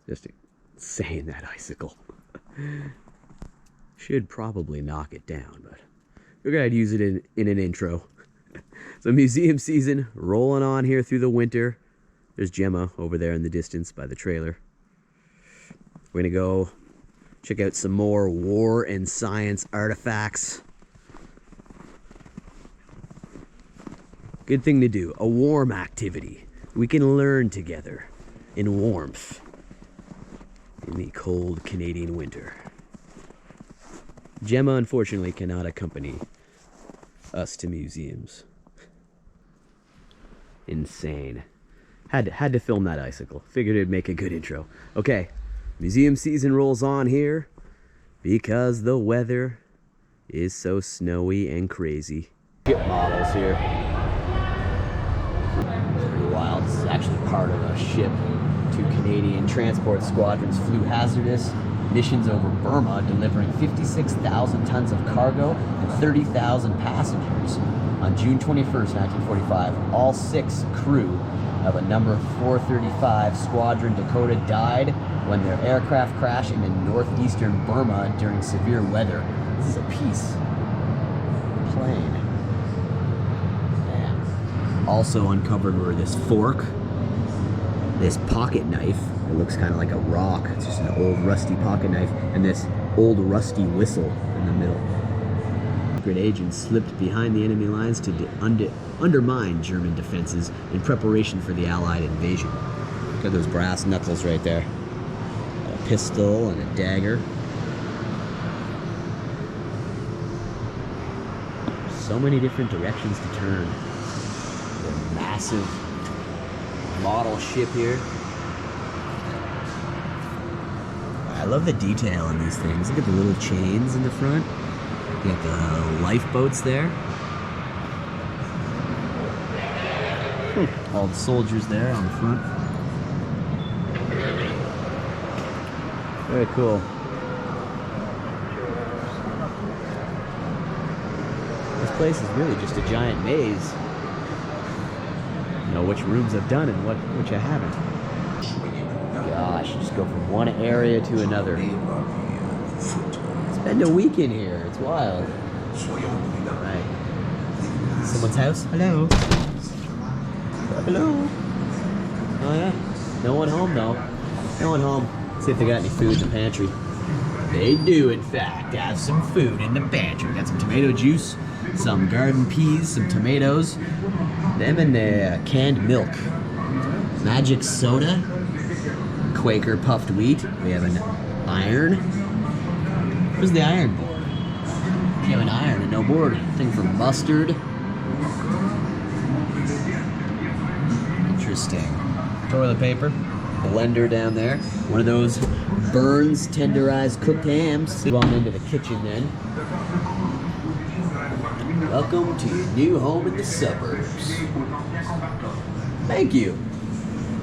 Just saying that icicle. Should probably knock it down, but figured I'd use it in an intro. So museum season rolling on here through the winter. There's Gemma over there in the distance by the trailer. We're gonna go check out some more war and science artifacts. Good thing to do, a warm activity. We can learn together in warmth in the cold Canadian winter. Gemma unfortunately cannot accompany us to museums. Insane. Had to film that icicle. Figured it'd make a good intro. Okay, museum season rolls on here because the weather is so snowy and crazy. Ship models here. It's pretty wild. This is actually part of a ship. 2 Canadian transport squadrons flew hazardous missions over Burma, delivering 56,000 tons of cargo and 30,000 passengers. On June 21st, 1945, all 6 crew of a number 435 Squadron Dakota died when their aircraft crashed into northeastern Burma during severe weather. This is a peace plane. Yeah. Also uncovered were this fork, this pocket knife. It looks kind of like a rock. It's just an old rusty pocket knife, and this old rusty whistle in the middle. Secret agents slipped behind the enemy lines to undermine German defenses in preparation for the Allied invasion. Look at those brass knuckles right there. A pistol and a dagger. So many different directions to turn. A massive model ship here. I love the detail in these things. Look at the little chains in the front. You got the lifeboats there. All the soldiers there on the front. Very cool. This place is really just a giant maze. You know which rooms I've done and which I haven't. Gosh, just go from one area to another. Spend a week in here. It's wild. Right. Someone's house? Hello. Hello. Oh yeah. No one home though. No one home. See if they got any food in the pantry. They do, in fact, have some food in the pantry. Got some tomato juice, some garden peas, some tomatoes, them and the canned milk, magic soda, Quaker puffed wheat. We have an iron. Where's the iron board? You have an iron and no board. Thing for mustard. Interesting. Toilet paper. Blender down there. One of those Burns tenderized cooked hams. Move on into the kitchen then. Welcome to your new home in the suburbs. Thank you.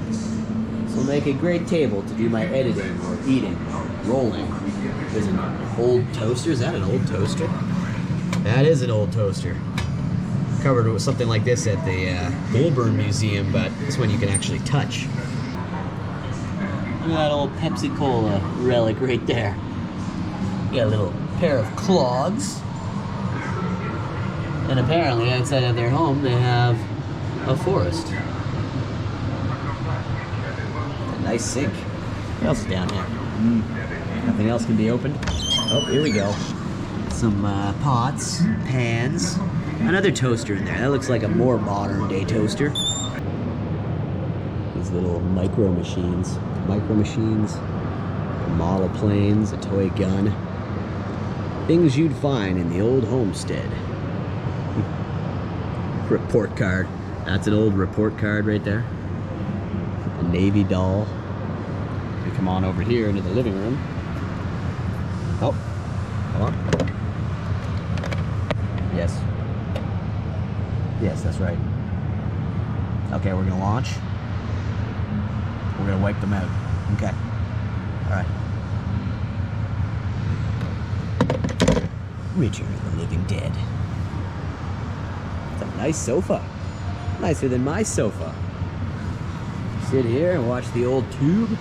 This will make a great table to do my editing or eating, rolling. There's an old toaster. Is that an old toaster? That is an old toaster. Covered with something like this at the Goulburn Museum, but this one you can actually touch. Look at that old Pepsi Cola relic right there. You got a little pair of clogs. And apparently outside of their home they have a forest. A nice sink. What else is down here? Nothing else can be opened. Oh, here we go. Some pots, pans. Another toaster in there. That looks like a more modern day toaster. These little micro machines, model planes, a toy gun. Things you'd find in the old homestead. Report card. That's an old report card right there. A Navy doll. We come on over here into the living room. Oh, hold on. Yes. Yes, that's right. Okay, we're gonna launch. We're gonna wipe them out. Okay. All right. Return of the Living Dead. It's a nice sofa. Nicer than my sofa. Sit here and watch the old tube.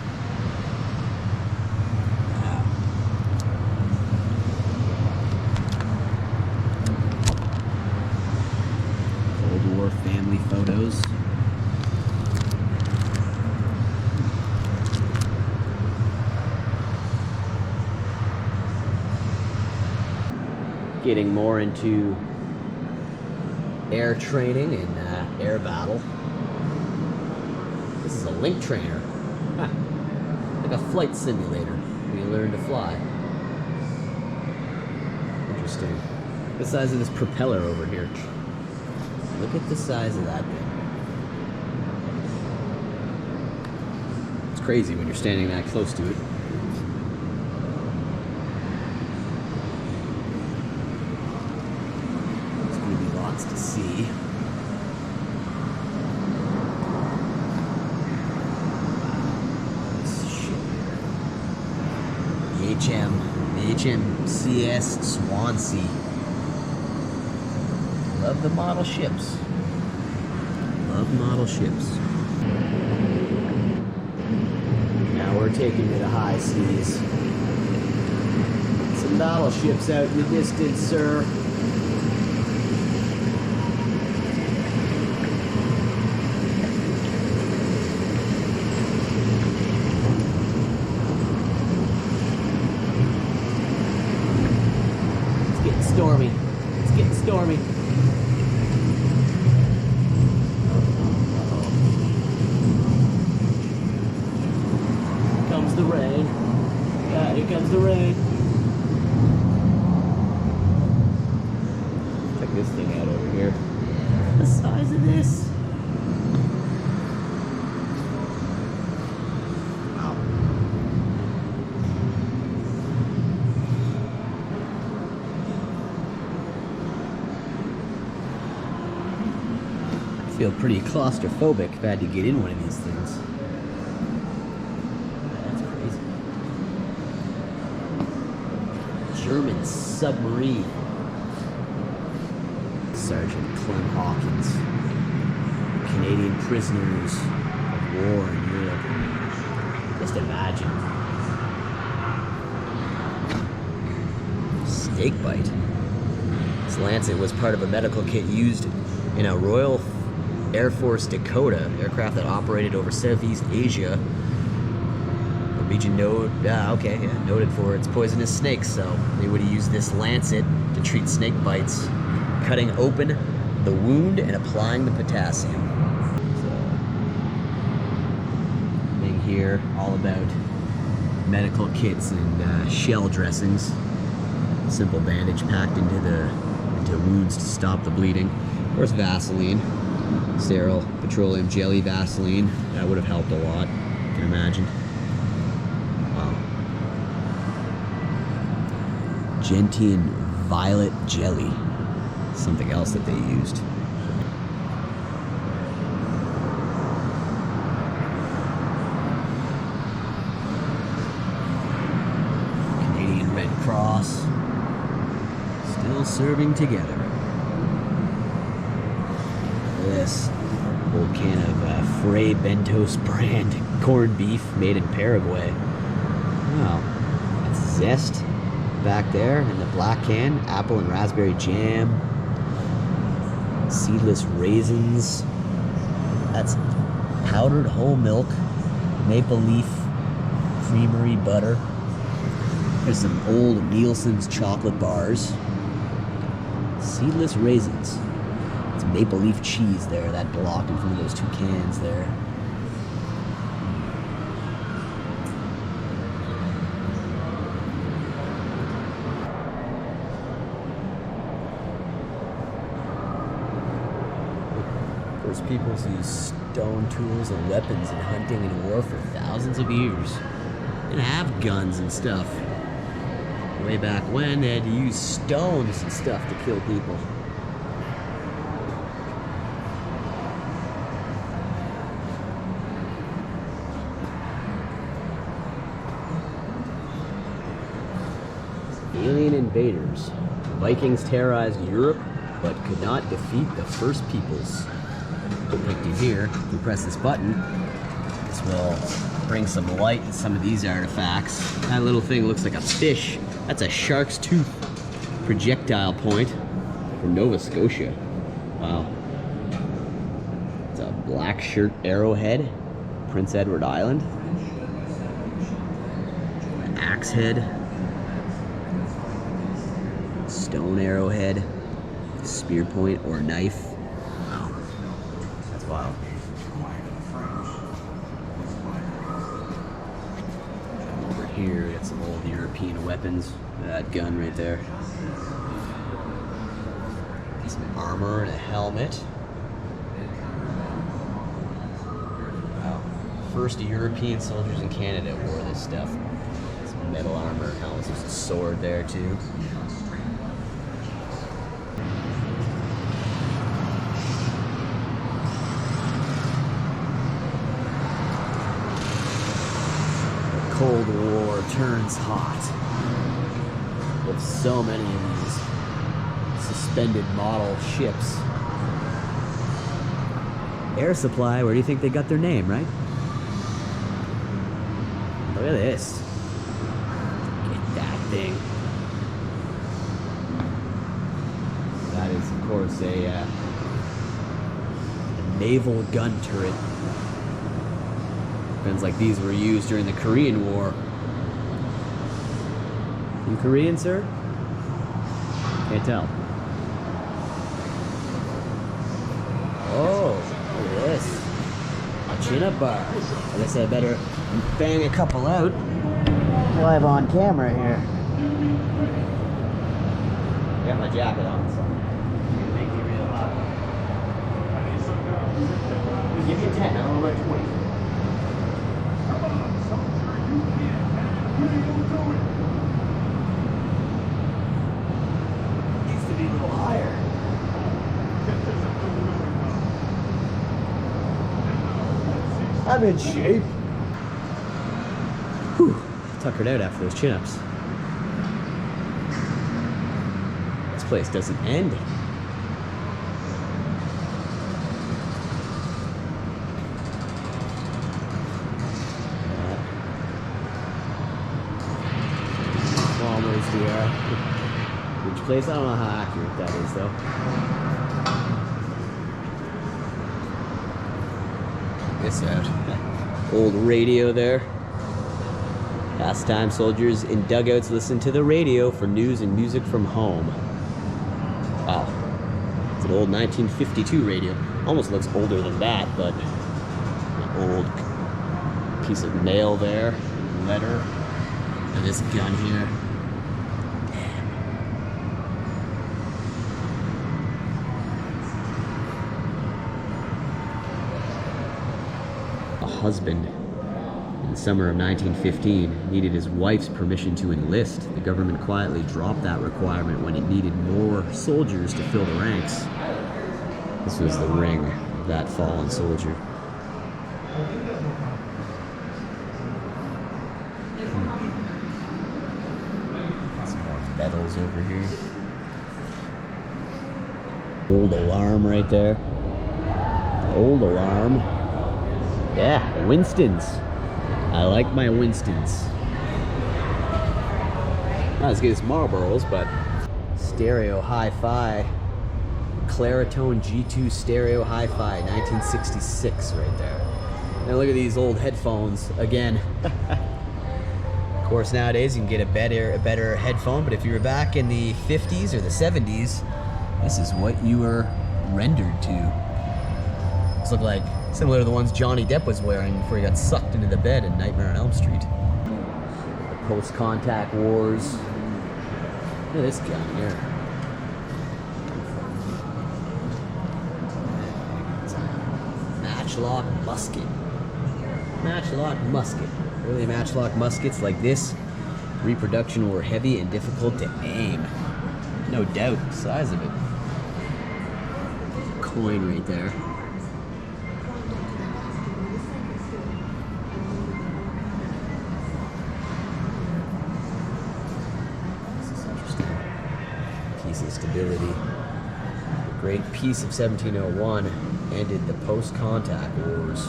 getting more into air training and air battle. This is a link trainer. Huh. Like a flight simulator where you learn to fly. Interesting. The size of this propeller over here. Look at the size of that thing. It's crazy when you're standing that close to it. There's going to be lots to see. The HMCS Swansea. Love the model ships. Love model ships. Now we're taking to the high seas. Some battleships out in the distance, sir. Stormy. It's getting stormy. Here comes the rain. Yeah, here comes the rain. Check this thing out over here. The size of this. I feel pretty claustrophobic if I had to get in one of these things. That's crazy. German submarine. Sergeant Clem Hawkins. Canadian prisoners of war in Europe. Just imagine. Snakebite. This lancet was part of a medical kit used in a Royal Air Force Dakota aircraft that operated over Southeast Asia. The region noted for its poisonous snakes, so they would have used this lancet to treat snake bites, cutting open the wound and applying the potassium. So, thing here, all about medical kits and shell dressings. Simple bandage packed into wounds to stop the bleeding. Of course, Vaseline. Sterile petroleum jelly Vaseline. That would have helped a lot, you can imagine. Wow. Gentian violet jelly. Something else that they used. Canadian Red Cross. Still serving together. This old can of Fray Bentos brand corned beef made in Paraguay. Wow, it's zest back there in the black can. Apple and raspberry jam. Seedless raisins. That's powdered whole milk. Maple leaf creamery butter. There's some old Nielsen's chocolate bars. Seedless raisins. Maple leaf cheese there, that block in front of those two cans there. First peoples used stone tools and weapons in hunting and war for thousands of years. They didn't have guns and stuff. Way back when, they had to use stones and stuff to kill people. Alien invaders. The Vikings terrorized Europe, but could not defeat the first peoples. Like you here, if we press this button, this will bring some light to some of these artifacts. That little thing looks like a fish. That's a shark's tooth projectile point from Nova Scotia. Wow. It's a black shirt arrowhead, Prince Edward Island. An axe head. Stone arrowhead, spear point, or knife. Wow, that's wild. Over here, we got some old European weapons. That gun right there. Some armor and a helmet. Wow. First European soldiers in Canada wore this stuff. Some metal armor, helmets, there's a sword there too. The Cold War turns hot. With so many of these suspended model ships. Air Supply, where do you think they got their name, right? Look at this. Get that thing. That is, of course, a naval gun turret. Guns like these were used during the Korean War. You Korean, sir? Can't tell. Oh, look at this. A chin-up bar. I guess I better bang a couple out. Live on camera here. Got my jacket on, so make me real hot. Give me a 10, I don't like 20. Used to be a little higher. I'm in shape. Whew, tuckered out after those chin-ups. This place doesn't end. Kilometers here. Which place? I don't know how accurate that is, though. This out. Old radio there. Pastime soldiers in dugouts listen to the radio for news and music from home. Wow. It's an old 1952 radio. Almost looks older than that, but an old piece of mail there, letter, and this gun here. Husband in the summer of 1915 needed his wife's permission to enlist. The government quietly dropped that requirement when it needed more soldiers to fill the ranks. This was the ring of that fallen soldier. Some more medals over here. Old alarm right there. Old alarm. Yeah, Winston's. I like my Winston's. Not as good as Marlboro's, but stereo hi-fi. Claritone G2 stereo hi-fi, 1966 right there. Now look at these old headphones again. Of course, nowadays you can get a better headphone, but if you were back in the 50s or the 70s, this is what you were rendered to. These look like similar to the ones Johnny Depp was wearing before he got sucked into the bed in Nightmare on Elm Street. The post-contact wars. Look at this gun here. It's a matchlock musket. Matchlock musket. Early matchlock muskets like this, reproduction were heavy and difficult to aim. No doubt, the size of it. Coin right there. Piece of stability. The Great Peace of 1701 ended the post-contact wars.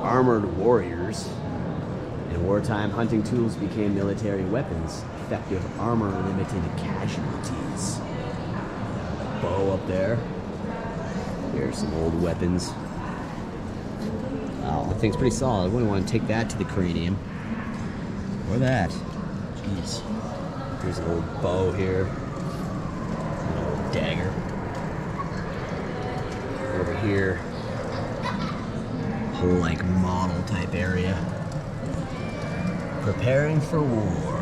Armored warriors. In wartime, hunting tools became military weapons. Effective armor limited casualties. Bow up there. Here's some old weapons. Wow, that thing's pretty solid. I wouldn't want to take that to the cranium. Or that. Jeez. There's an old bow here. An old dagger. Over here, whole like model type area. Preparing for war.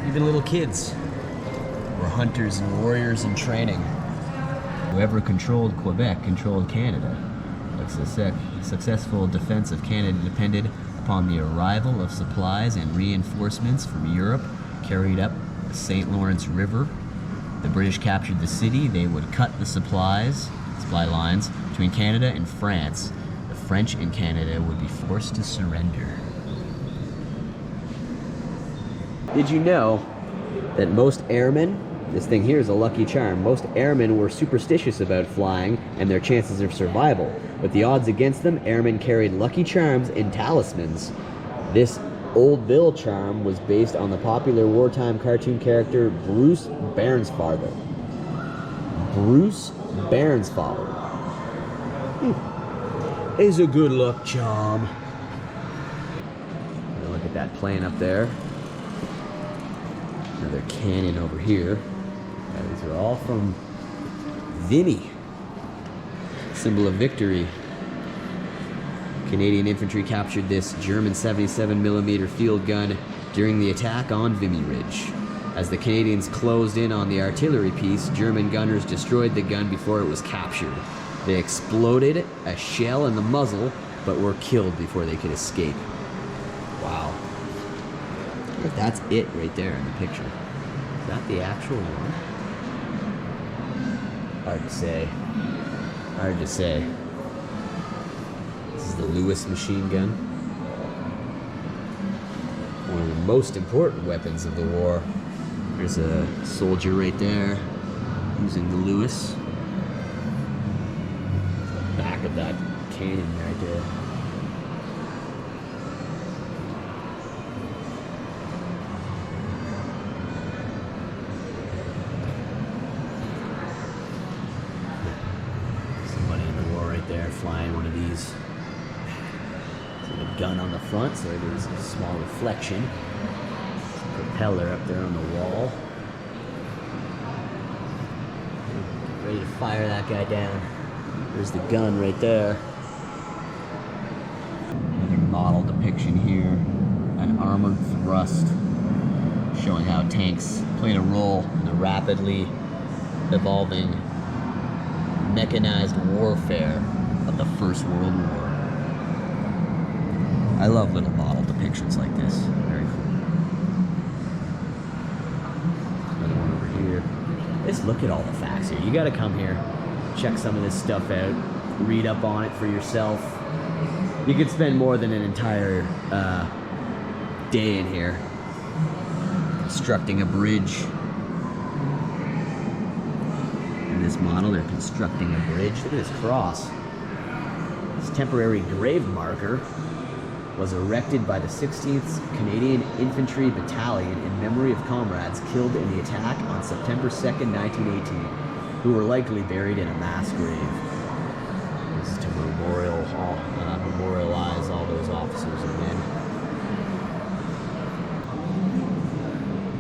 Even little kids were hunters and warriors in training. Whoever controlled Quebec controlled Canada. A successful defense of Canada depended upon the arrival of supplies and reinforcements from Europe carried up the St. Lawrence River. The British captured the city. They would cut the supply lines between Canada and France. The French in Canada would be forced to surrender. Did you know that most airmen, this thing here is a lucky charm, most airmen were superstitious about flying and their chances of survival. With the odds against them, airmen carried lucky charms and talismans. This Old Bill charm was based on the popular wartime cartoon character Bruce Bairnsfather. Bruce Bairnsfather. Is a good luck charm. Now look at that plane up there. Another cannon over here. These are all from Vimy. Symbol of victory. Canadian infantry captured this German 77mm field gun during the attack on Vimy Ridge. As the Canadians closed in on the artillery piece, German gunners destroyed the gun before it was captured. They exploded a shell in the muzzle, but were killed before they could escape. Wow. That's it right there in the picture. Is that the actual one? Hard to say. Hard to say. This is the Lewis machine gun. One of the most important weapons of the war. There's a soldier right there using the Lewis. Back of that cannon right there. Flying one of these. So the gun on the front, so there's a small reflection. Propeller up there on the wall. Ready to fire that guy down. There's the gun right there. Another model depiction here. An armored thrust showing how tanks played a role in the rapidly evolving mechanized warfare of the First World War. I love little model depictions like this. Very cool. Another one over here. Just look at all the facts here. You gotta come here, check some of this stuff out, read up on it for yourself. You could spend more than an entire day in here constructing a bridge. In this model, they're constructing a bridge. Look at this cross. This temporary grave marker was erected by the 16th Canadian Infantry Battalion in memory of comrades killed in the attack on September 2nd, 1918, who were likely buried in a mass grave. This is to memorialize all those officers and men.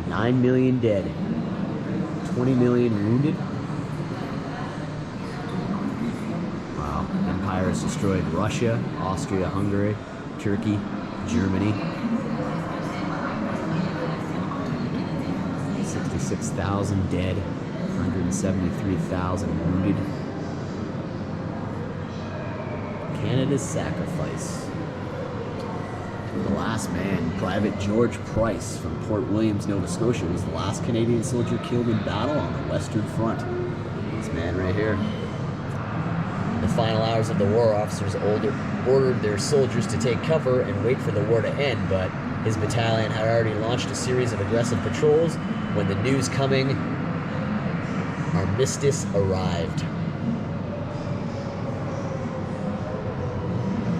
9 million dead, 20 million wounded. Empire has destroyed Russia, Austria, Hungary, Turkey, Germany. 66,000 dead, 173,000 wounded. Canada's sacrifice. The last man, Private George Price from Port Williams, Nova Scotia, was the last Canadian soldier killed in battle on the Western Front. This man right here. In the final hours of the war, officers ordered their soldiers to take cover and wait for the war to end, but his battalion had already launched a series of aggressive patrols when the news coming armistice arrived.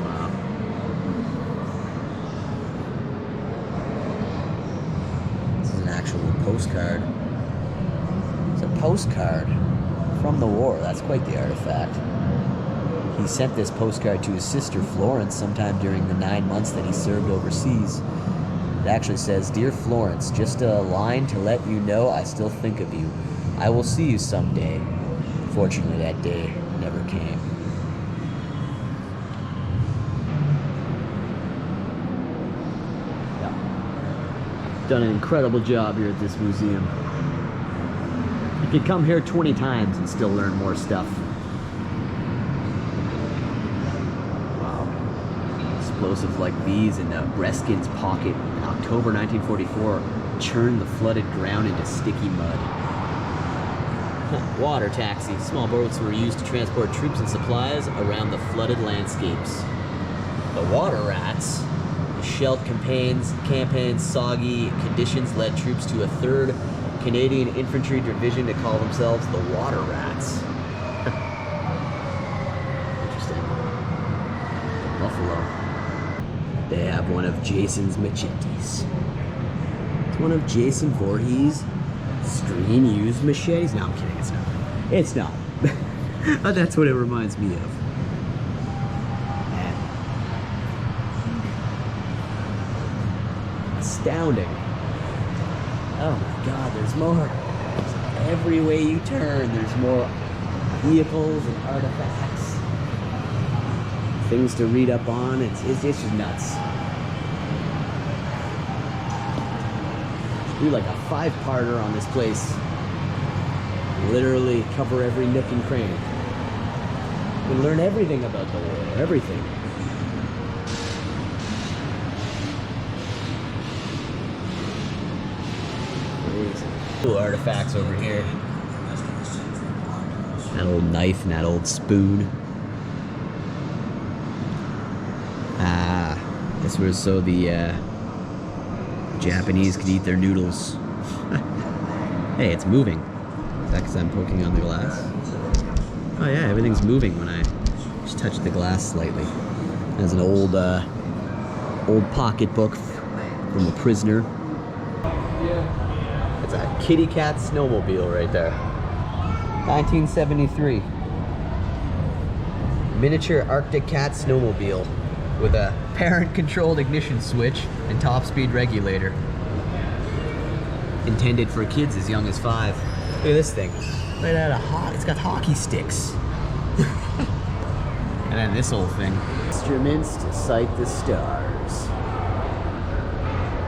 Wow. This is an actual postcard. It's a postcard from the war. That's quite the artifact. He sent this postcard to his sister Florence sometime during the 9 months that he served overseas. It actually says, "Dear Florence, just a line to let you know I still think of you. I will see you someday." Fortunately, that day never came. Yeah. Done an incredible job here at this museum. You could come here 20 times and still learn more stuff. Explosives like these in Breskin's pocket in October 1944 churned the flooded ground into sticky mud. Water taxi. Small boats were used to transport troops and supplies around the flooded landscapes. The water rats. The shelled campaigns, soggy conditions led troops to a 3rd Canadian Infantry Division to call themselves the Water Rats. Interesting. Buffalo. They have one of Jason's machetes. It's one of Jason Voorhees' screen-used machetes. No, I'm kidding. It's not. It's not. But that's what it reminds me of. Man. Astounding. Oh my God, there's more. Every way you turn, there's more vehicles and artifacts. Things to read up on. It's just nuts. Do like a 5-parter on this place. Literally cover every nook and cranny. You can learn everything about the war. Everything. Crazy. Cool artifacts over here. That old knife and that old spoon. This was so the Japanese could eat their noodles. Hey, it's moving. Is that because I'm poking on the glass? Oh yeah, everything's moving when I just touch the glass slightly. There's an old pocketbook from a prisoner. It's a kitty cat snowmobile right there. 1973. Miniature Arctic cat snowmobile with a parent-controlled ignition switch and top-speed regulator. Intended for kids as young as 5. Look at this thing. Right out of it's got hockey sticks. And then this whole thing. Instruments to sight the stars.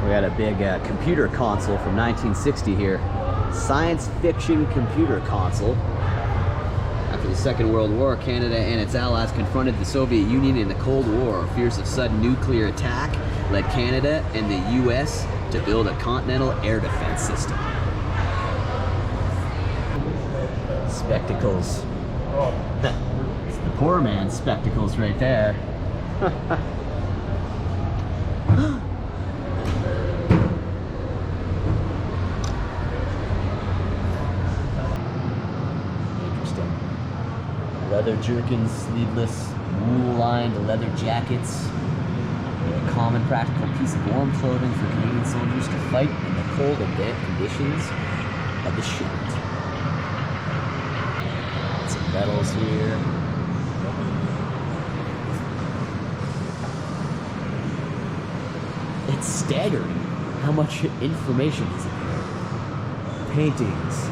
We got a big computer console from 1960 here. Science fiction computer console. After the Second World War, Canada and its allies confronted the Soviet Union in the Cold War. Fears of sudden nuclear attack led Canada and the U.S. to build a continental air defense system. Spectacles. It's the poor man's spectacles right there. Leather jerkins, sleeveless, wool-lined leather jackets. A common practical piece of warm clothing for Canadian soldiers to fight in the cold and damp conditions of the ship. Some medals here. It's staggering how much information is in there. Paintings,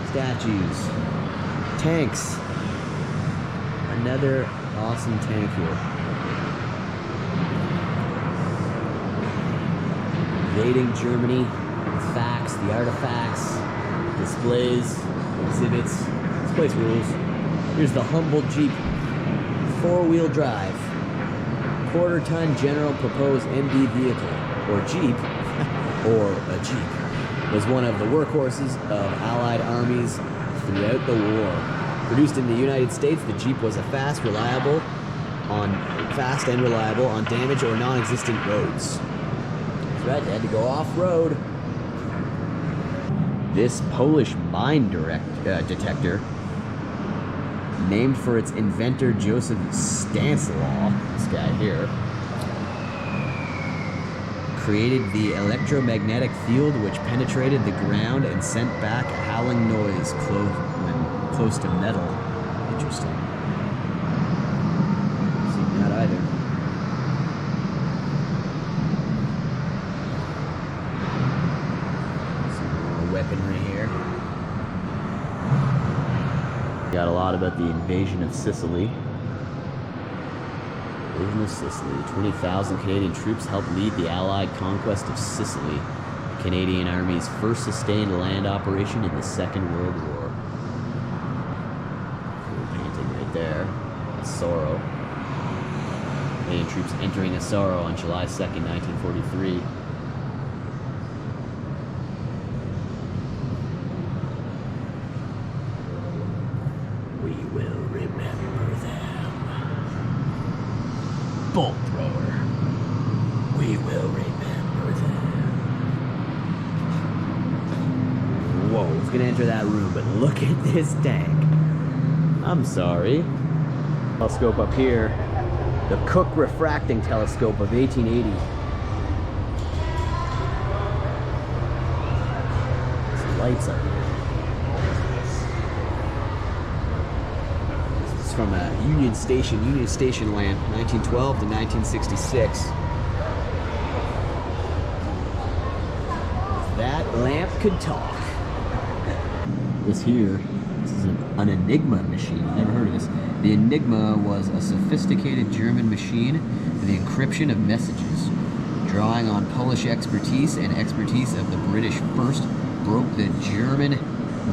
statues, tanks. Another awesome tank here. Invading Germany, the facts, the artifacts, displays, exhibits. This place rules. Here's the humble Jeep, 4-wheel drive, quarter-ton General Proposed MD vehicle, or Jeep, or a Jeep, was one of the workhorses of Allied armies throughout the war. Produced in the United States, the Jeep was fast and reliable on damaged or non-existent roads. That's right, they had to go off-road. This Polish mine detector, named for its inventor Joseph Stanislaw, this guy here, created the electromagnetic field which penetrated the ground and sent back a howling noise when close to metal. Interesting. Seen that either. out a lot about the invasion of Sicily. Invasion of Sicily. 20,000 Canadian troops helped lead the Allied conquest of Sicily, the Canadian Army's first sustained land operation in the Second World War. Cool painting right there. Sorrow. Canadian troops entering Asaro on July 2nd, 1943. We will remember them. Bolt thrower. We will remember them. Whoa, it's gonna enter that room, but look at this tank. I'm sorry. Telescope up here. The Cook refracting telescope of 1880. There's lights up here. This is from a Union Station lamp, 1912 to 1966. If that lamp could talk. This is an Enigma machine. Never heard of this. The Enigma was a sophisticated German machine for the encryption of messages. Drawing on Polish expertise and expertise of the British first, broke the German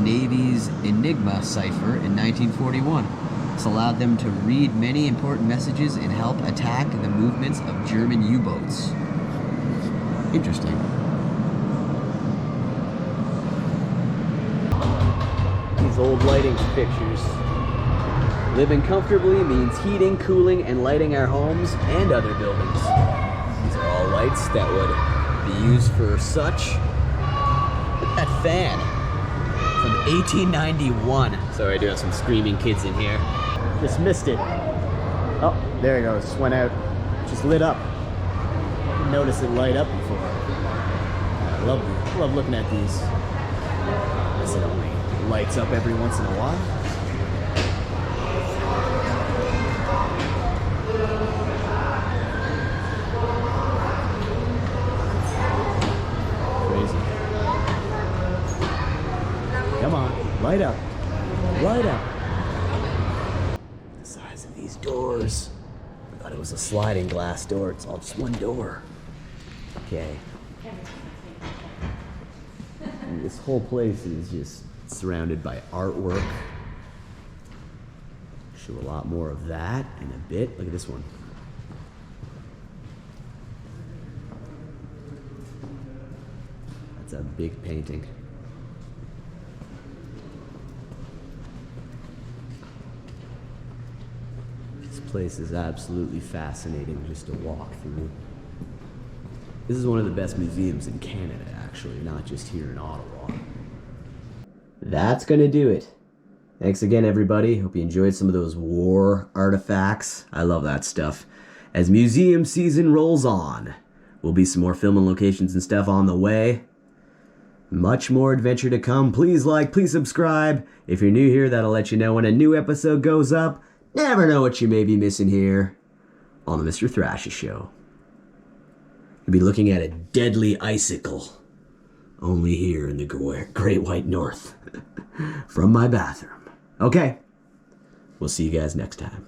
Navy's Enigma cipher in 1941. This allowed them to read many important messages and help attack the movements of German U-boats. Interesting. These old lighting fixtures. Living comfortably means heating, cooling, and lighting our homes and other buildings. These are all lights that would be used for such. Look at that fan from 1891. Sorry, I do have some screaming kids in here. Just missed it. Oh, there it goes. Just went out. Just lit up. Didn't notice it light up before. I love looking at these. Guess it only lights up every once in a while. Come on, light up. Light up. The size of these doors. I thought it was a sliding glass door. It's all just one door. Okay. And this whole place is just surrounded by artwork. Show a lot more of that in a bit. Look at this one. That's a big painting. This place is absolutely fascinating just to walk through. This is one of the best museums in Canada, actually, not just here in Ottawa. That's gonna do it. Thanks again, everybody. Hope you enjoyed some of those war artifacts. I love that stuff. As museum season rolls on, will be some more filming locations and stuff on the way. Much more adventure to come. Please like, please subscribe. If you're new here, that'll let you know when a new episode goes up. Never know what you may be missing here on the Mr. Thrasha Show. You'll be looking at a deadly icicle, only here in the Great White North, from my bathroom. Okay, we'll see you guys next time.